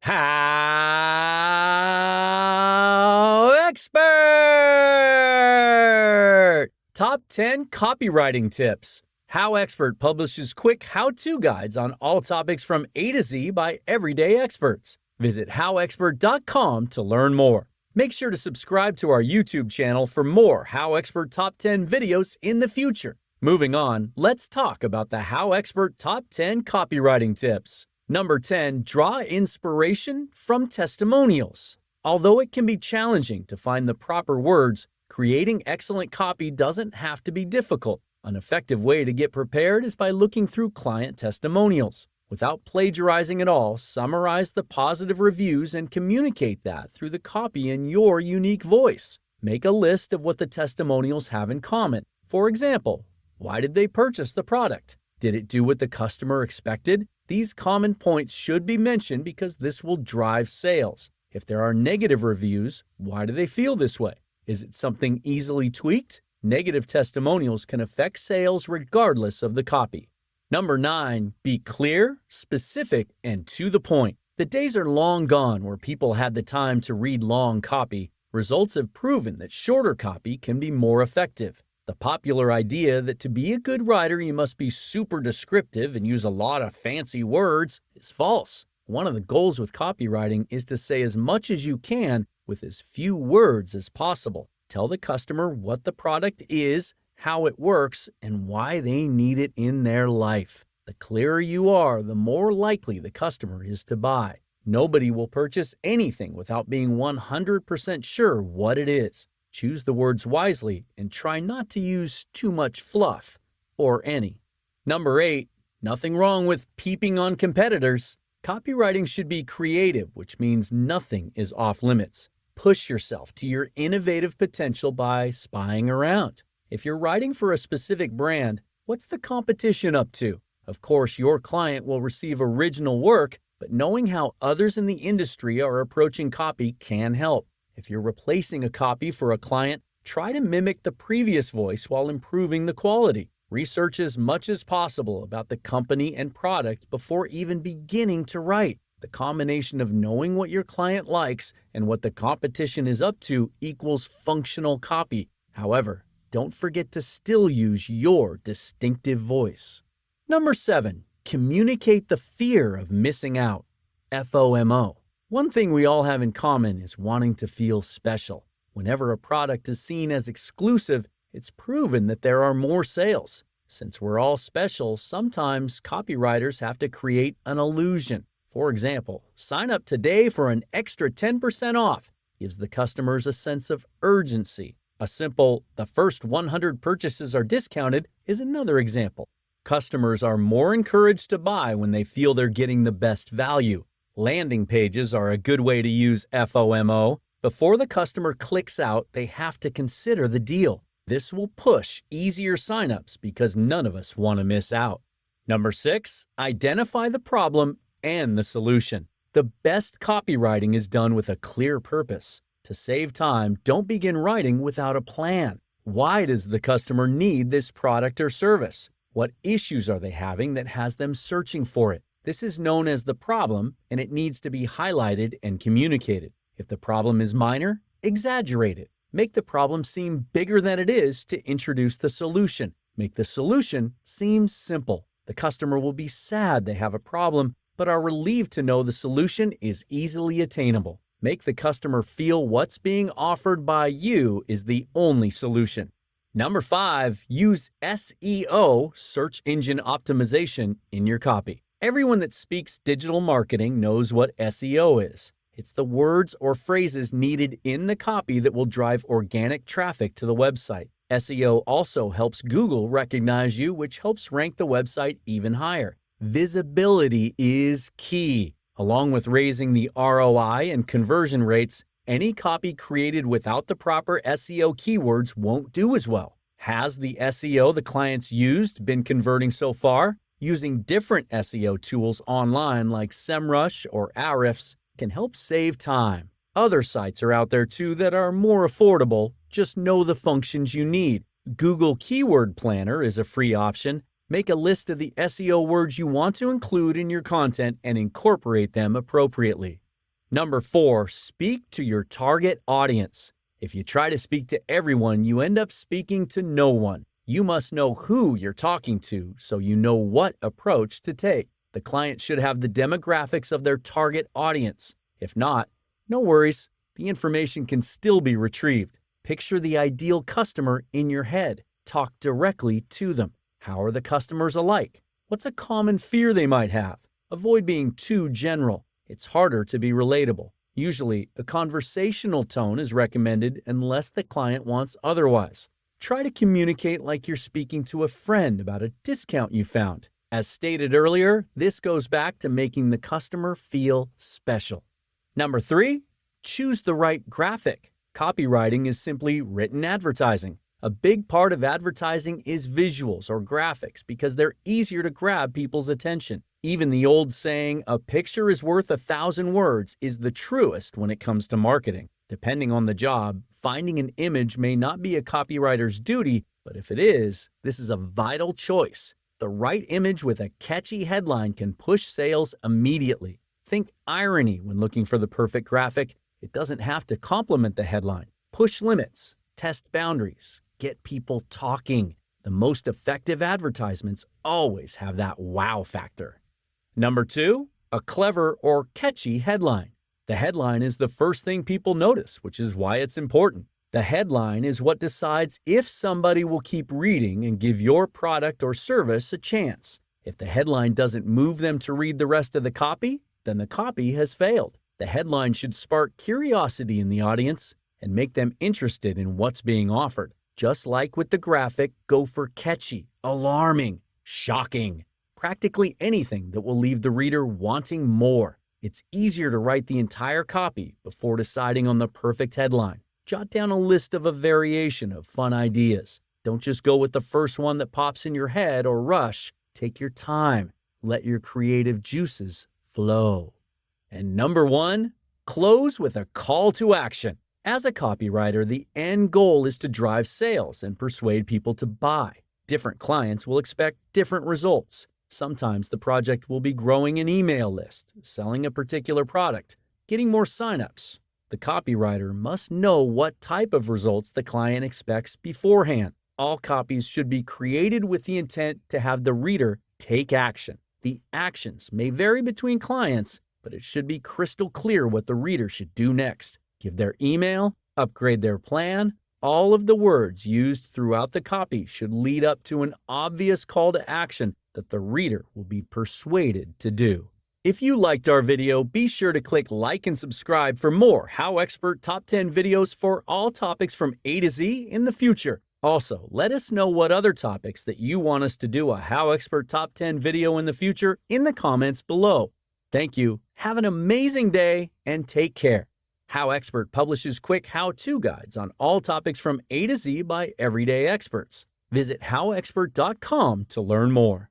HowExpert! Top 10 Copywriting Tips. HowExpert publishes quick how-to guides on all topics from A to Z by everyday experts. Visit HowExpert.com to learn more. Make sure to subscribe to our YouTube channel for more HowExpert Top 10 videos in the future. Moving on, let's talk about the HowExpert Top 10 Copywriting Tips. Number 10, draw inspiration from testimonials. Although it can be challenging to find the proper words, creating excellent copy doesn't have to be difficult. An effective way to get prepared is by looking through client testimonials. Without plagiarizing at all, summarize the positive reviews and communicate that through the copy in your unique voice. Make a list of what the testimonials have in common. For example, why did they purchase the product? Did it do what the customer expected? These common points should be mentioned because this will drive sales. If there are negative reviews, why do they feel this way? Is it something easily tweaked? Negative testimonials can affect sales regardless of the copy. Number 9, be clear, specific, and to the point. The days are long gone where people had the time to read long copy. Results have proven that shorter copy can be more effective. The popular idea that to be a good writer you must be super descriptive and use a lot of fancy words is false. One of the goals with copywriting is to say as much as you can with as few words as possible. Tell the customer what the product is, how it works, and why they need it in their life. The clearer you are, the more likely the customer is to buy. Nobody will purchase anything without being 100% sure what it is. Choose the words wisely and try not to use too much fluff, or any. Number 8, nothing wrong with peeping on competitors. Copywriting should be creative, which means nothing is off limits. Push yourself to your innovative potential by spying around. If you're writing for a specific brand, what's the competition up to? Of course, your client will receive original work, but knowing how others in the industry are approaching copy can help. If you're replacing a copy for a client, try to mimic the previous voice while improving the quality. Research as much as possible about the company and product before even beginning to write. The combination of knowing what your client likes and what the competition is up to equals functional copy. However, don't forget to still use your distinctive voice. Number 7, communicate the fear of missing out. FOMO. One thing we all have in common is wanting to feel special. Whenever a product is seen as exclusive, it's proven that there are more sales. Since we're all special, sometimes copywriters have to create an illusion. For example, sign up today for an extra 10% off gives the customers a sense of urgency. A simple, the first 100 purchases are discounted is another example. Customers are more encouraged to buy when they feel they're getting the best value. Landing pages are a good way to use FOMO. Before the customer clicks out, they have to consider the deal. This will push easier signups because none of us want to miss out. Number 6, identify the problem and the solution. The best copywriting is done with a clear purpose. To save time, don't begin writing without a plan. Why does the customer need this product or service? What issues are they having that has them searching for it? This is known as the problem, and it needs to be highlighted and communicated. If the problem is minor, exaggerate it. Make the problem seem bigger than it is to introduce the solution. Make the solution seem simple. The customer will be sad they have a problem, but are relieved to know the solution is easily attainable. Make the customer feel what's being offered by you is the only solution. Number 5, use SEO, search engine optimization, in your copy. Everyone that speaks digital marketing knows what SEO is. It's the words or phrases needed in the copy that will drive organic traffic to the website. SEO also helps Google recognize you, which helps rank the website even higher. Visibility is key. Along with raising the ROI and conversion rates, any copy created without the proper SEO keywords won't do as well. Has the SEO the clients used been converting so far? Using different SEO tools online like SEMrush or Ahrefs can help save time. Other sites are out there too that are more affordable. Just know the functions you need. Google Keyword Planner is a free option. Make a list of the SEO words you want to include in your content and incorporate them appropriately. Number 4, speak to your target audience. If you try to speak to everyone, you end up speaking to no one. You must know who you're talking to so you know what approach to take. The client should have the demographics of their target audience. If not, no worries. The information can still be retrieved. Picture the ideal customer in your head. Talk directly to them. How are the customers alike? What's a common fear they might have? Avoid being too general. It's harder to be relatable. Usually, a conversational tone is recommended unless the client wants otherwise. Try to communicate like you're speaking to a friend about a discount you found. As stated earlier, this goes back to making the customer feel special. Number 3, choose the right graphic. Copywriting is simply written advertising. A big part of advertising is visuals or graphics because they're easier to grab people's attention. Even the old saying, "A picture is worth 1,000 words," is the truest when it comes to marketing. Depending on the job, finding an image may not be a copywriter's duty, but if it is, this is a vital choice. The right image with a catchy headline can push sales immediately. Think irony when looking for the perfect graphic. It doesn't have to complement the headline. Push limits, test boundaries, get people talking. The most effective advertisements always have that wow factor. Number 2, a clever or catchy headline. The headline is the first thing people notice, which is why it's important. The headline is what decides if somebody will keep reading and give your product or service a chance. If the headline doesn't move them to read the rest of the copy, then the copy has failed. The headline should spark curiosity in the audience and make them interested in what's being offered. Just like with the graphic, go for catchy, alarming, shocking. Practically anything that will leave the reader wanting more. It's easier to write the entire copy before deciding on the perfect headline. Jot down a list of a variation of fun ideas. Don't just go with the first one that pops in your head or rush. Take your time. Let your creative juices flow. And number 1, close with a call to action. As a copywriter, the end goal is to drive sales and persuade people to buy. Different clients will expect different results. Sometimes the project will be growing an email list, selling a particular product, getting more signups. The copywriter must know what type of results the client expects beforehand. All copies should be created with the intent to have the reader take action. The actions may vary between clients, but it should be crystal clear what the reader should do next. Give their email, upgrade their plan. All of the words used throughout the copy should lead up to an obvious call to action that the reader will be persuaded to do. If you liked our video, be sure to click like and subscribe for more HowExpert Top 10 videos for all topics from A to Z in the future. Also, let us know what other topics that you want us to do a HowExpert Top 10 video in the future in the comments below. Thank you, have an amazing day, and take care. HowExpert publishes quick how-to guides on all topics from A to Z by everyday experts. Visit howexpert.com to learn more.